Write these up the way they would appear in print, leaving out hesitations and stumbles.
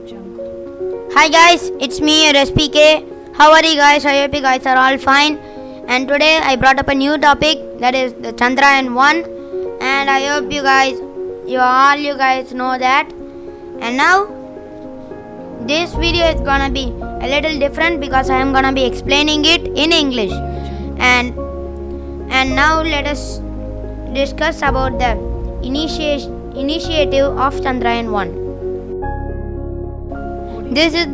Hi guys, it's me, your SPK. How are you guys? I hope you guys are all fine. And today I brought up a new topic, that is the Chandrayaan 1. And I hope you guys know that. And now this video is gonna be a little different because I am gonna be explaining it in English. And now let us discuss about the initiative of Chandrayaan 1. This is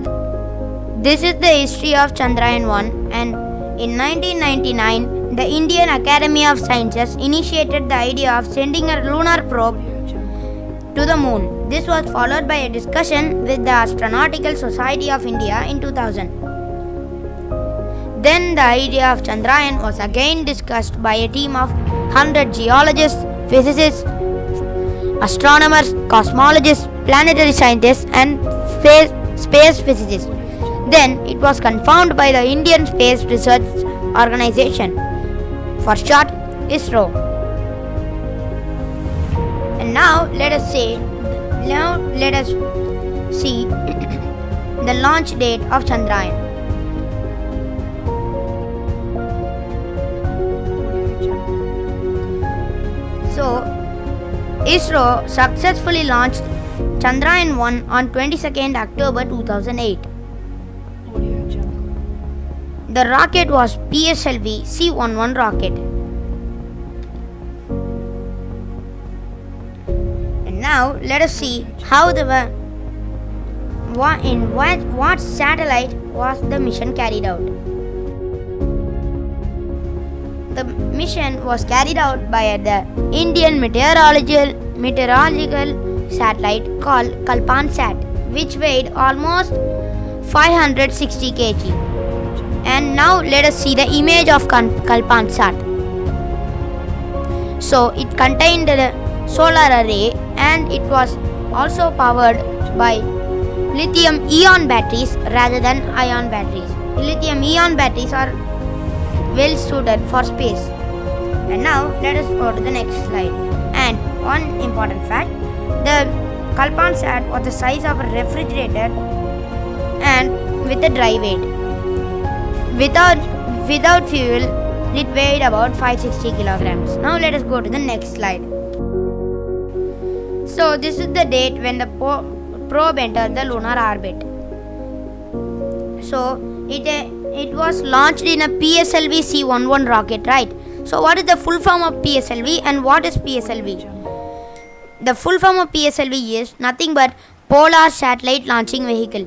the history of Chandrayaan 1, and in 1999 the Indian Academy of Sciences initiated the idea of sending a lunar probe to the moon. This was followed by a discussion with the Astronautical Society of India in 2000. Then the idea of Chandrayaan was again discussed by a team of 100 geologists, physicists, astronomers, cosmologists, planetary scientists and space physicists. Then it was confirmed by the Indian Space Research Organization, for short Isro. And now let us see the launch date of Chandrayaan. So, Isro successfully launched Chandrayaan 1 on 22nd October 2008. The rocket was PSLV C-11 rocket. And now let us see how what satellite was the mission carried out. The mission was carried out by the Indian meteorological satellite called Kalpansat, which weighed almost 560 kg. And now let us see the image of Kalpansat. So it contained a solar array, and it was also powered by lithium-ion batteries rather than ion batteries. Lithium-ion batteries are well suited for space. And now let us go to the next slide. And one important fact, the Kalpansat was the size of a refrigerator and with a dry weight. Without fuel, it weighed about 560 kilograms. Now let us go to the next slide. So this is the date when the probe entered the lunar orbit. So it was launched in a PSLV C-11 rocket, right? So what is the full form of PSLV and what is PSLV? The full form of PSLV is nothing but Polar Satellite Launching Vehicle.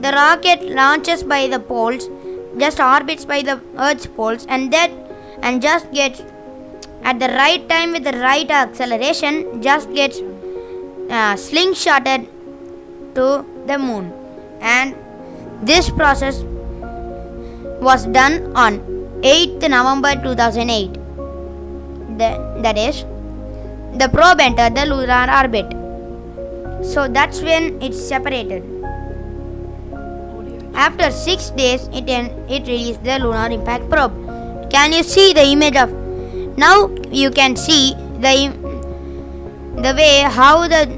The rocket launches by the poles, just orbits by the Earth's poles, and just gets at the right time with the right acceleration, just gets slingshotted to the moon. And this process was done on 8th November 2008. That is, the probe entered the lunar orbit. So that's when it's separated. After 6 days, it released the lunar impact probe. Can you see the image of? Now you can see the way how the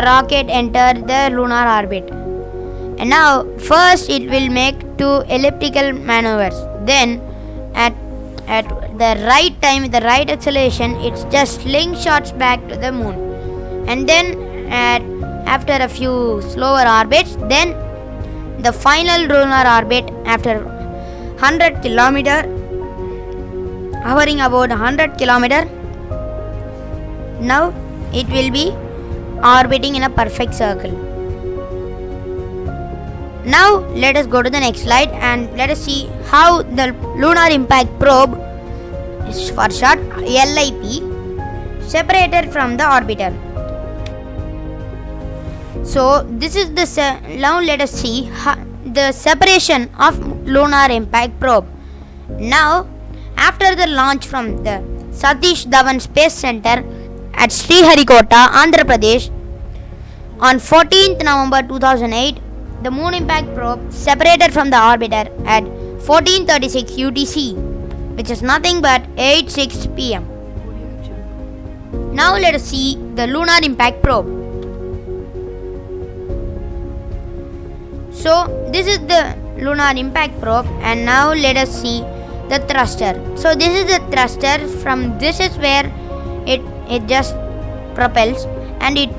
rocket entered the lunar orbit. And now first it will make 2 elliptical maneuvers. Then at the right time with the right acceleration, it just slingshots back to the moon. And then after a few slower orbits, then the final lunar orbit after 100 km, hovering about 100 km, now it will be orbiting in a perfect circle. Now let us go to the next slide and let us see how the lunar impact probe, for short LIP, separated from the orbiter. So this is now let us see the separation of lunar impact probe. Now after the launch from the Satish Dhawan Space Center at Sriharikota, Andhra Pradesh on 14th November 2008, the moon impact probe separated from the orbiter at 14:36 UTC, which is nothing but 8:06 p.m. Now let us see the lunar impact probe. So this is the lunar impact probe, and now let us see the thruster. So this is the thruster. From this is where it just propels, and it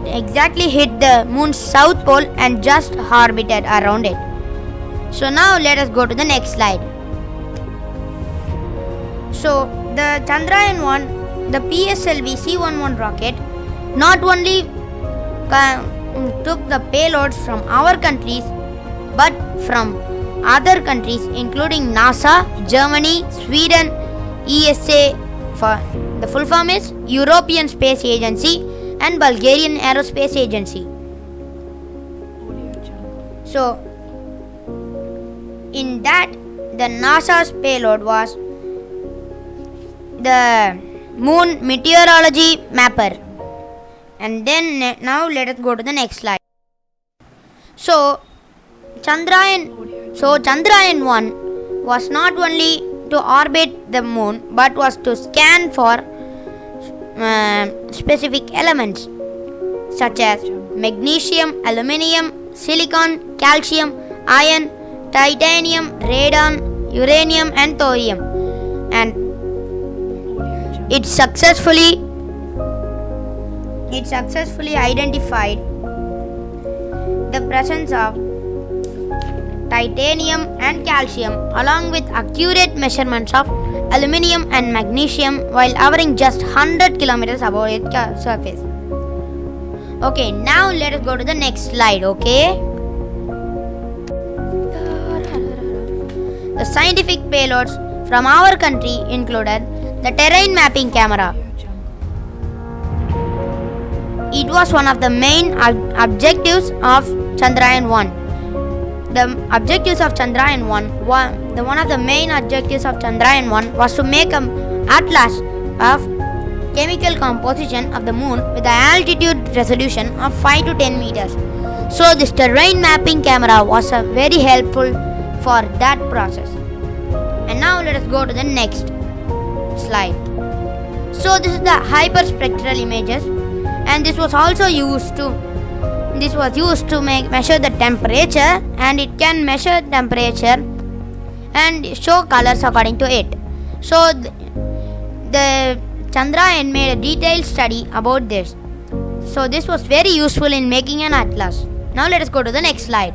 exactly hit the moon's south pole and just orbited around it. So now let us go to the next slide. So the Chandrayaan 1, the PSLV C-11 rocket, not only took the payloads from our countries but from other countries including NASA, Germany, Sweden, ESA, for the full form is European Space Agency, and Bulgarian Aerospace Agency. So in that, the NASA's payload was the Moon Meteorology Mapper. And then now let us go to the next slide. So Chandrayaan 1 was not only to orbit the moon but was to scan for specific elements such as magnesium, aluminium, silicon, calcium, iron, titanium, radon, uranium and thorium. And it successfully identified the presence of titanium and calcium along with accurate measurements of aluminium and magnesium while hovering just 100 kilometers above its surface. Okay, now let us go to the next slide, okay? The scientific payloads from our country included the terrain mapping camera. It was one of the main objectives of Chandrayaan 1. The objectives of Chandrayaan 1, one of the main objectives of Chandrayaan 1 was to make an atlas of chemical composition of the moon with an altitude resolution of 5 to 10 meters. So this terrain mapping camera was very helpful for that process. And now let us go to the next slide. So this is the hyperspectral images, and this was also used to measure the temperature, and it can measure temperature and show colors according to it. So the Chandrayaan made a detailed study about this. So this was very useful in making an atlas. Now let us go to the next slide.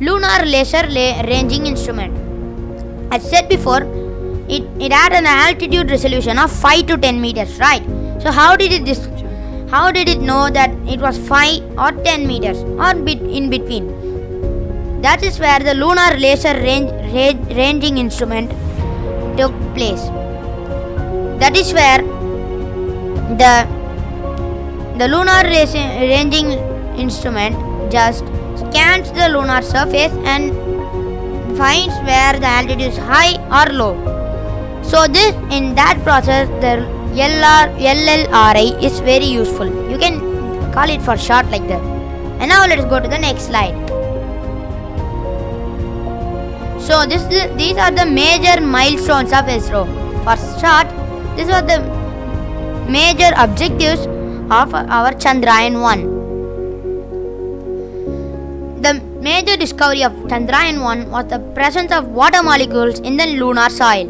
Lunar Laser Ranging Instrument. As said before, it had an altitude resolution of 5 to 10 meters, right? So how did it know that it was 5 or 10 meters or in between? That is where the Lunar Laser Ranging Instrument took place. That is where the Lunar Ranging Instrument just scans the lunar surface and finds where the altitude is high or low. So in that process, the LLRI is very useful. You can call it for short like that. And now let us go to the next slide. So these are the major milestones of Isro. For short, these are the major objectives of our Chandrayaan 1. The major discovery of Chandrayaan 1 was the presence of water molecules in the lunar soil.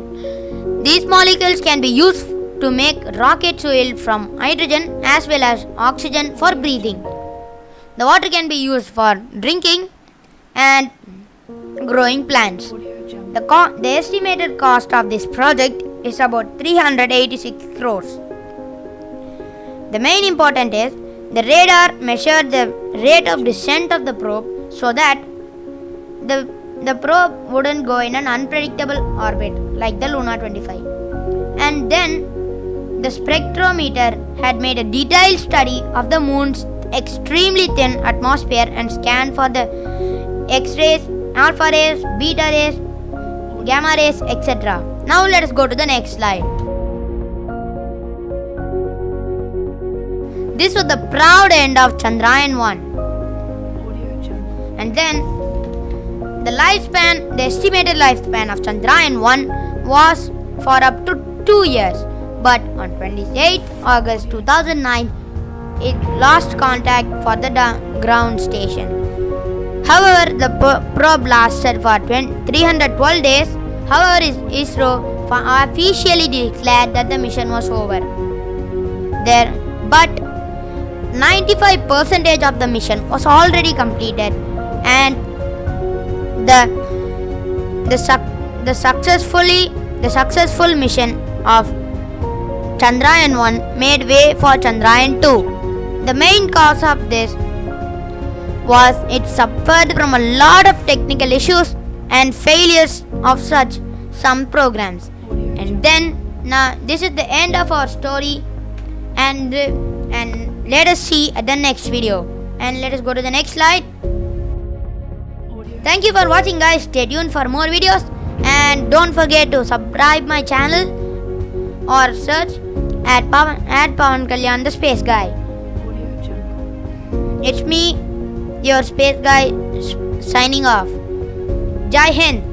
These molecules can be used to make rocket fuel from hydrogen as well as oxygen for breathing. The water can be used for drinking and growing plants. The estimated cost of this project is about 386 crores. The main important is the radar measured the rate of descent of the probe so that the probe wouldn't go in an unpredictable orbit like the Luna 25. And then the spectrometer had made a detailed study of the moon's extremely thin atmosphere and scanned for the X-rays, alpha rays, beta rays, gamma rays, etc. Now let us go to the next slide. This was the proud end of Chandrayaan 1. And then the estimated lifespan of Chandrayaan 1 was for up to 2 years. But on 28 August 2009, it lost contact for the ground station. However, the probe lasted for 312 days. However, ISRO officially declared that the mission was over. But 95% of the mission was already completed, and the successful mission of Chandrayaan 1 made way for Chandrayaan 2. The main cause of this was it suffered from a lot of technical issues and failures of some programs. And then now this is the end of our story, and let us see at the next video. And let us go to the next slide. Thank you for watching, guys. Stay tuned for more videos, and don't forget to subscribe my channel or search at Pawan Kalyan, the Space Guy. It's me, your Space Guy, signing off. Jai Hind.